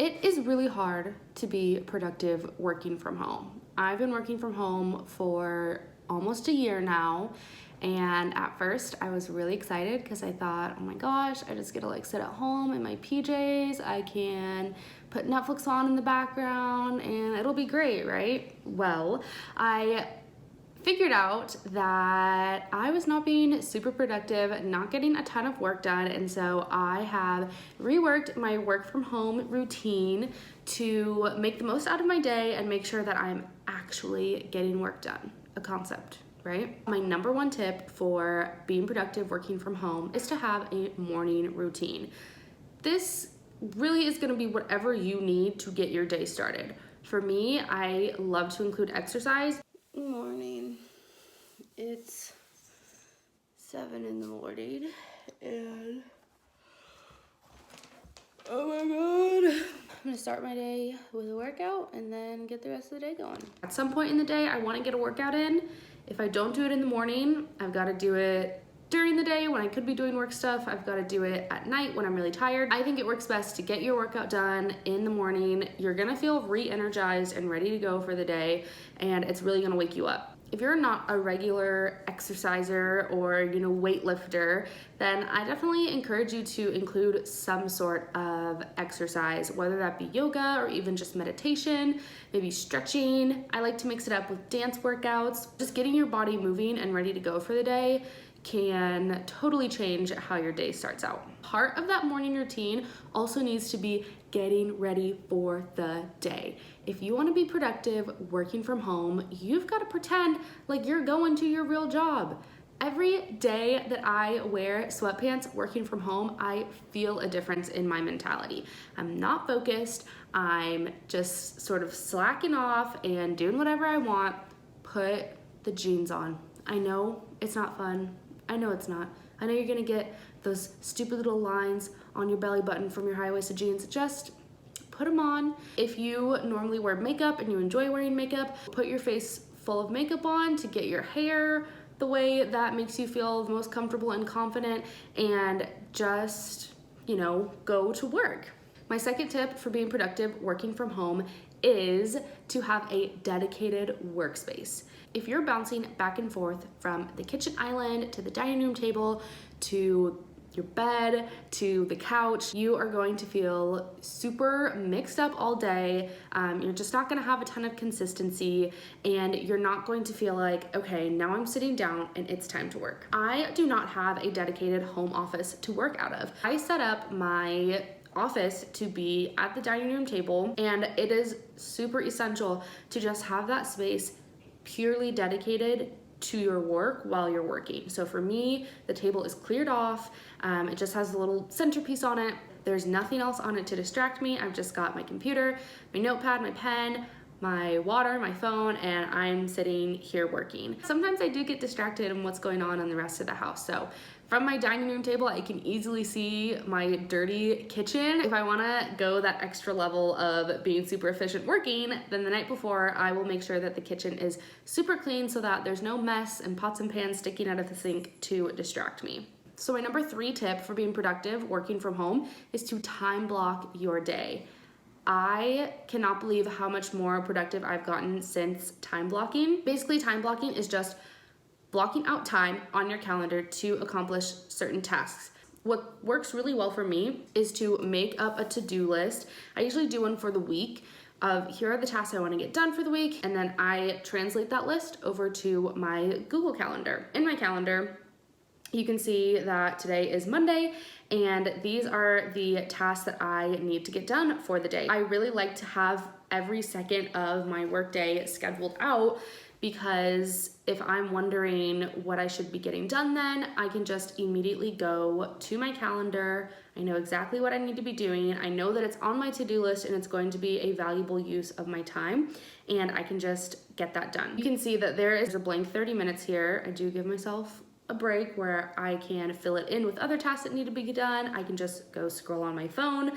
It is really hard to be productive working from home. I've been working from home for almost a year now, and at first I was really excited because I thought, oh my gosh, I just get to like sit at home in my PJs, I can put Netflix on in the background and it'll be great, right? Well, I figured out that I was not being super productive, not getting a ton of work done, and so I have reworked my work from home routine to make the most out of my day and make sure that I'm actually getting work done. A concept, right? My number one tip for being productive working from home is to have a morning routine. This really is going to be whatever you need to get your day started. For me, I love to include exercise. Morning. It's 7 in the morning and oh my god. I'm gonna start my day with a workout and then get the rest of the day going. At some point in the day, I want to get a workout in. If I don't do it in the morning, I've got to do it during the day when I could be doing work stuff. I've got to do it at night when I'm really tired. I think it works best to get your workout done in the morning. You're gonna feel re-energized and ready to go for the day, and it's really gonna wake you up. If you're not a regular exerciser or weightlifter, then I definitely encourage you to include some sort of exercise, whether that be yoga or even just meditation, maybe stretching. I like to mix it up with dance workouts. Just getting your body moving and ready to go for the day can totally change how your day starts out. Part of that morning routine also needs to be getting ready for the day. If you want to be productive working from home, you've got to pretend like you're going to your real job. Every day that I wear sweatpants working from home, I feel a difference in my mentality. I'm not focused. I'm just sort of slacking off and doing whatever I want. Put the jeans on. I know it's not fun. I know it's not. I know you're gonna get those stupid little lines on your belly button from your high-waisted jeans. Just put them on. If you normally wear makeup and you enjoy wearing makeup, put your face full of makeup on to get your hair the way that makes you feel the most comfortable and confident, and just, go to work. My second tip for being productive working from home is to have a dedicated workspace. If you're bouncing back and forth from the kitchen island to the dining room table to your bed to the couch, you are going to feel super mixed up all day. You're just not gonna have a ton of consistency, and you're not going to feel like, okay, now I'm sitting down and it's time to work. I do not have a dedicated home office to work out of. I set up my office to be at the dining room table, and it is super essential to just have that space purely dedicated to your work while you're working. So for me, the table is cleared off. It just has a little centerpiece on it. There's nothing else on it to distract me. I've just got my computer, my notepad, my pen, my water, my phone, and I'm sitting here working. Sometimes I do get distracted in what's going on in the rest of the house. So from my dining room table, I can easily see my dirty kitchen. If I wanna go that extra level of being super efficient working, then the night before, I will make sure that the kitchen is super clean so that there's no mess and pots and pans sticking out of the sink to distract me. So my number 3 tip for being productive working from home is to time block your day. I cannot believe how much more productive I've gotten since time blocking. Basically, time blocking is just blocking out time on your calendar to accomplish certain tasks. What works really well for me is to make up a to-do list. I usually do one for the week of here are the tasks I want to get done for the week, and then I translate that list over to my Google Calendar. In my calendar, you can see that today is Monday, and these are the tasks that I need to get done for the day. I really like to have every second of my workday scheduled out, because if I'm wondering what I should be getting done then, I can just immediately go to my calendar. I know exactly what I need to be doing. I know that it's on my to-do list and it's going to be a valuable use of my time, and I can just get that done. You can see that there is a blank 30 minutes here. I do give myself a break where I can fill it in with other tasks that need to be done. I can just go scroll on my phone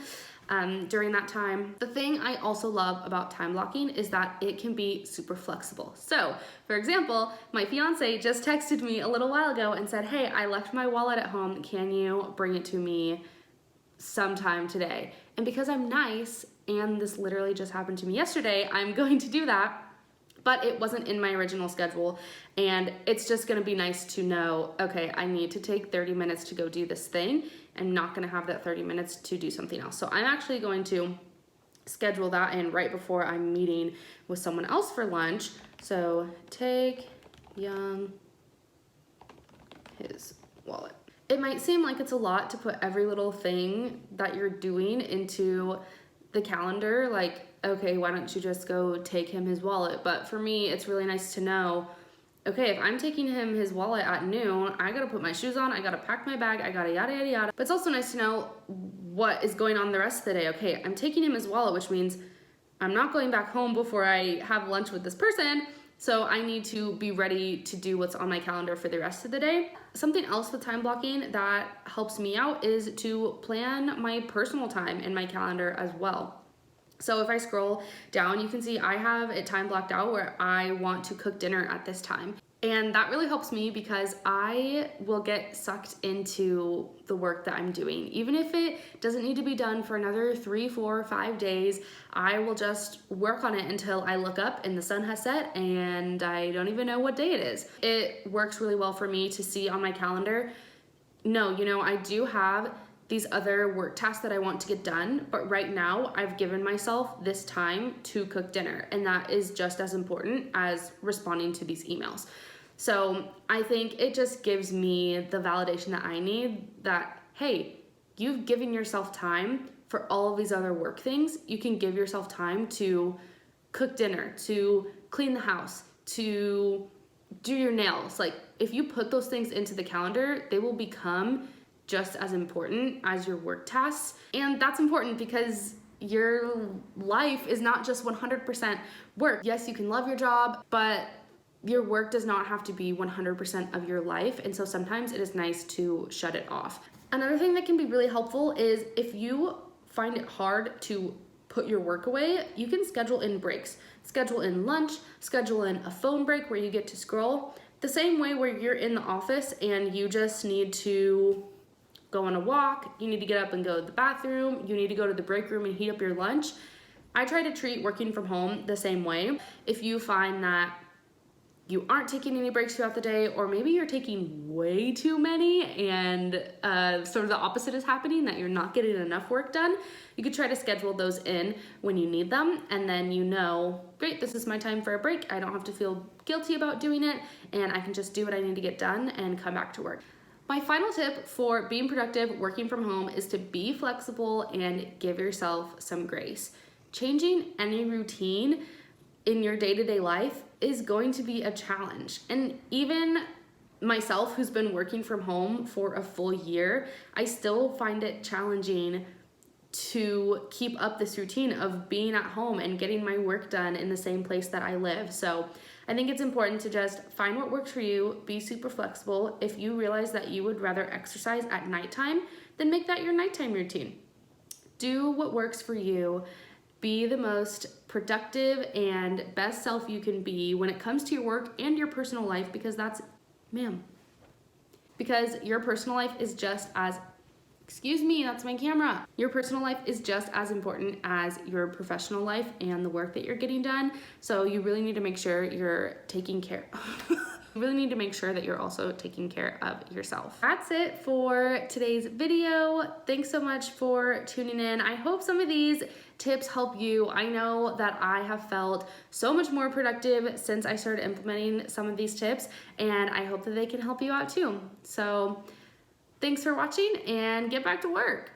during that time. The thing I also love about time blocking is that it can be super flexible. So, for example, my fiance just texted me a little while ago and said, hey, I left my wallet at home. Can you bring it to me sometime today? And because I'm nice, and this literally just happened to me yesterday, I'm going to do that. But it wasn't in my original schedule, and it's just gonna be nice to know, okay, I need to take 30 minutes to go do this thing. I'm not gonna have that 30 minutes to do something else. So I'm actually going to schedule that in right before I'm meeting with someone else for lunch. So take Young his wallet. It might seem like it's a lot to put every little thing that you're doing into the calendar, like, okay, why don't you just go take him his wallet? But for me, it's really nice to know, okay, if I'm taking him his wallet at noon, I gotta put my shoes on, I gotta pack my bag, I gotta yada, yada, yada. But it's also nice to know what is going on the rest of the day. Okay, I'm taking him his wallet, which means I'm not going back home before I have lunch with this person, so I need to be ready to do what's on my calendar for the rest of the day. Something else with time blocking that helps me out is to plan my personal time in my calendar as well. So if I scroll down, you can see I have it time blocked out where I want to cook dinner at this time. And that really helps me because I will get sucked into the work that I'm doing. Even if it doesn't need to be done for another 3, 4, 5 days, I will just work on it until I look up and the sun has set and I don't even know what day it is. It works really well for me to see on my calendar, no, you know, I do have these other work tasks that I want to get done, but right now I've given myself this time to cook dinner, and that is just as important as responding to these emails. So I think it just gives me the validation that I need that, hey, you've given yourself time for all of these other work things. You can give yourself time to cook dinner, to clean the house, to do your nails. Like, if you put those things into the calendar, they will become just as important as your work tasks. And that's important because your life is not just 100% work. Yes, you can love your job, but your work does not have to be 100% of your life. And so sometimes it is nice to shut it off. Another thing that can be really helpful is if you find it hard to put your work away, you can schedule in breaks. Schedule in lunch, schedule in a phone break where you get to scroll. The same way where you're in the office and you just need to go on a walk, you need to get up and go to the bathroom, you need to go to the break room and heat up your lunch. I try to treat working from home the same way. If you find that you aren't taking any breaks throughout the day, or maybe you're taking way too many and sort of the opposite is happening, that you're not getting enough work done, you could try to schedule those in when you need them, and then you know, great, this is my time for a break. I don't have to feel guilty about doing it, and I can just do what I need to get done and come back to work. My final tip for being productive working from home is to be flexible and give yourself some grace. Changing any routine in your day-to-day life is going to be a challenge. And even myself, who's been working from home for a full year, I still find it challenging to keep up this routine of being at home and getting my work done in the same place that I live. So I think it's important to just find what works for you, be super flexible. If you realize that you would rather exercise at nighttime, then make that your nighttime routine. Do what works for you. Be the most productive and best self you can be when it comes to your work and your personal life, because because your personal life is just as, excuse me, that's my camera. Your personal life is just as important as your professional life and the work that you're getting done. So you really need to make sure you're taking care. You really need to make sure that you're also taking care of yourself. That's it for today's video. Thanks so much for tuning in. I hope some of these tips help you. I know that I have felt so much more productive since I started implementing some of these tips, and I hope that they can help you out too. So thanks for watching and get back to work.